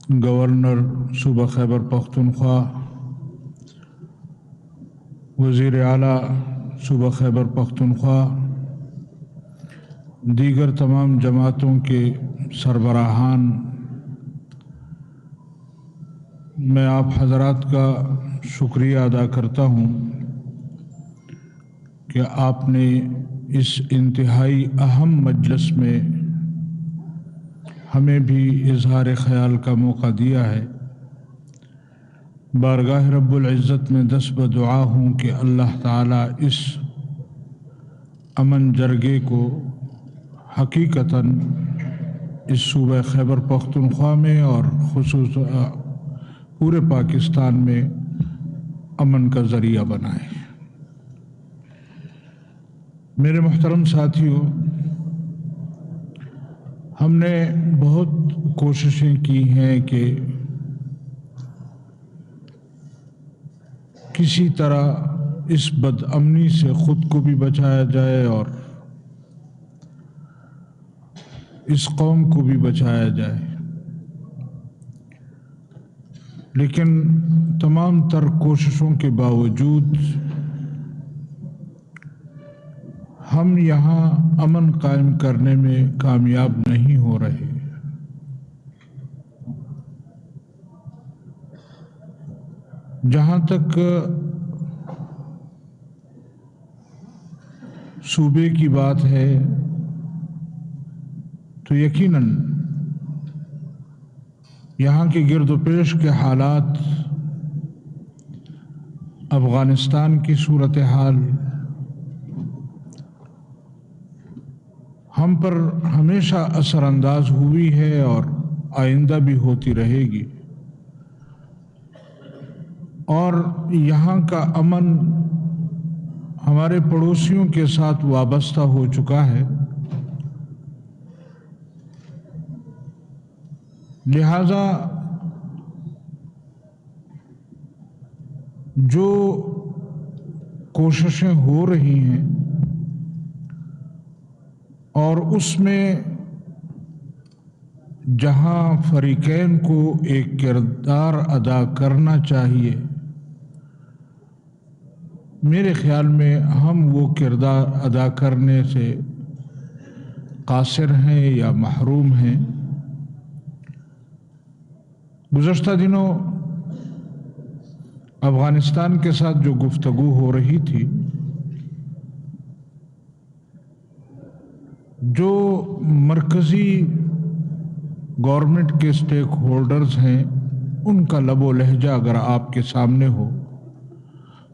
Governor صوبہ خیبر پختونخوا، وزیر اعلیٰ صوبہ خیبر پختونخوا، دیگر تمام جماعتوں کے سربراہان، میں آپ حضرات کا شکریہ ادا کرتا ہوں کہ آپ نے اس انتہائی اہم مجلس میں ہمیں بھی اظہار خیال کا موقع دیا ہے۔ بارگاہ رب العزت میں دست بدعا ہوں کہ اللہ تعالیٰ اس امن جرگے کو حقیقتاً اس صوبہ خیبر پختونخوا میں اور خصوصاً پورے پاکستان میں امن کا ذریعہ بنائے۔ میرے محترم ساتھیوں، ہم نے بہت کوششیں کی ہیں کہ کسی طرح اس بدامنی سے خود کو بھی بچایا جائے اور اس قوم کو بھی بچایا جائے، لیکن تمام تر کوششوں کے باوجود ہم یہاں امن قائم کرنے میں کامیاب نہیں ہو رہے۔ جہاں تک صوبے کی بات ہے تو یقیناً یہاں کے گرد و پیش کے حالات، افغانستان کی صورتحال ہم پر ہمیشہ اثر انداز ہوئی ہے اور آئندہ بھی ہوتی رہے گی، اور یہاں کا امن ہمارے پڑوسیوں کے ساتھ وابستہ ہو چکا ہے۔ لہذا جو کوششیں ہو رہی ہیں اور اس میں جہاں فریقین کو ایک کردار ادا کرنا چاہیے، میرے خیال میں ہم وہ کردار ادا کرنے سے قاصر ہیں یا محروم ہیں۔ گزشتہ دنوں افغانستان کے ساتھ جو گفتگو ہو رہی تھی، جو مرکزی گورنمنٹ کے سٹیک ہولڈرز ہیں، ان کا لب و لہجہ اگر آپ کے سامنے ہو،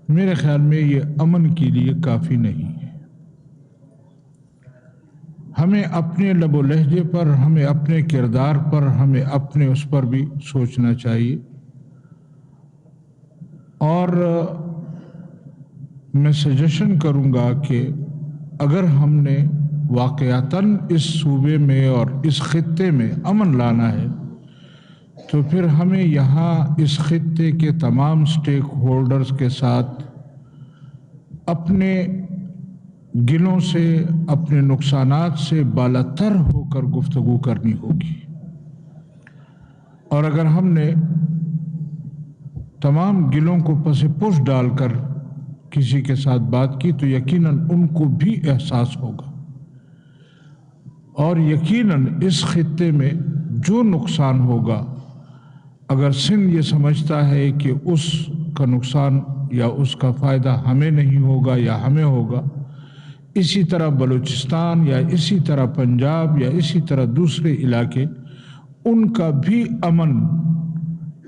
میرے خیال میں یہ امن کے لیے کافی نہیں ہے۔ ہمیں اپنے لب و لہجے پر، ہمیں اپنے کردار پر، ہمیں اپنے اس پر بھی سوچنا چاہیے، اور میں سجیشن کروں گا کہ اگر ہم نے واقعتاً اس صوبے میں اور اس خطے میں امن لانا ہے تو پھر ہمیں یہاں اس خطے کے تمام سٹیک ہولڈرز کے ساتھ اپنے گلوں سے، اپنے نقصانات سے بالاتر ہو کر گفتگو کرنی ہوگی، اور اگر ہم نے تمام گلوں کو پس پش ڈال کر کسی کے ساتھ بات کی تو یقیناً ان کو بھی احساس ہوگا، اور یقیناً اس خطے میں جو نقصان ہوگا، اگر سندھ یہ سمجھتا ہے کہ اس کا نقصان یا اس کا فائدہ ہمیں نہیں ہوگا یا ہمیں ہوگا، اسی طرح بلوچستان یا اسی طرح پنجاب یا اسی طرح دوسرے علاقے، ان کا بھی امن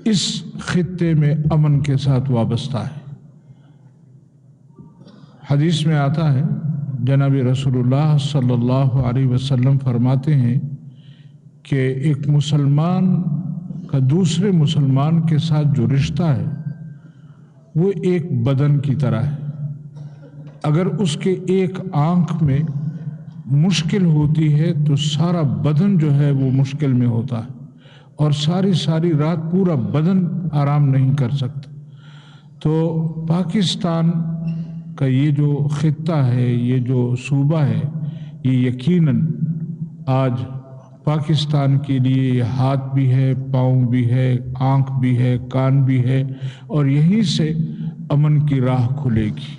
اس خطے میں امن کے ساتھ وابستہ ہے۔ حدیث میں آتا ہے، جناب رسول اللہ صلی اللہ علیہ وسلم فرماتے ہیں کہ ایک مسلمان کا دوسرے مسلمان کے ساتھ جو رشتہ ہے وہ ایک بدن کی طرح ہے۔ اگر اس کے ایک آنکھ میں مشکل ہوتی ہے تو سارا بدن جو ہے وہ مشکل میں ہوتا ہے، اور ساری رات پورا بدن آرام نہیں کر سکتا۔ تو پاکستان کا یہ جو خطہ ہے، یہ جو صوبہ ہے، یہ یقیناً آج پاکستان کے لیے یہ ہاتھ بھی ہے، پاؤں بھی ہے، آنکھ بھی ہے، کان بھی ہے، اور یہیں سے امن کی راہ کھلے گی۔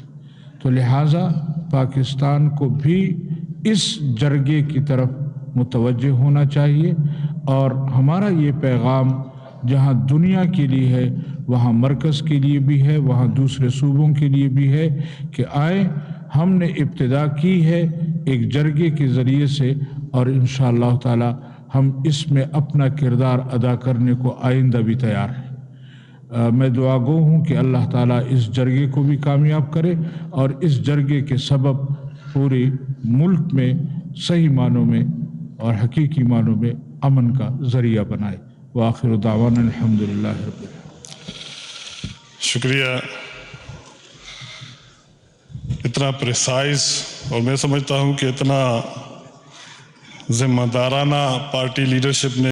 تو لہٰذا پاکستان کو بھی اس جرگے کی طرف متوجہ ہونا چاہیے، اور ہمارا یہ پیغام جہاں دنیا کے لیے ہے وہاں مرکز کے لیے بھی ہے، وہاں دوسرے صوبوں کے لیے بھی ہے کہ آئیں، ہم نے ابتدا کی ہے ایک جرگے کے ذریعے سے، اور انشاءاللہ تعالی ہم اس میں اپنا کردار ادا کرنے کو آئندہ بھی تیار ہیں۔ میں دعا گو ہوں کہ اللہ تعالیٰ اس جرگے کو بھی کامیاب کرے، اور اس جرگے کے سبب پورے ملک میں صحیح معنوں میں اور حقیقی معنوں میں امن کا ذریعہ بنائے۔ وآخر دعوانا الحمدللہ رب العالمین۔ شکریہ، اتنا پریسائز، اور میں سمجھتا ہوں کہ اتنا ذمہ دارانہ پارٹی لیڈرشپ نے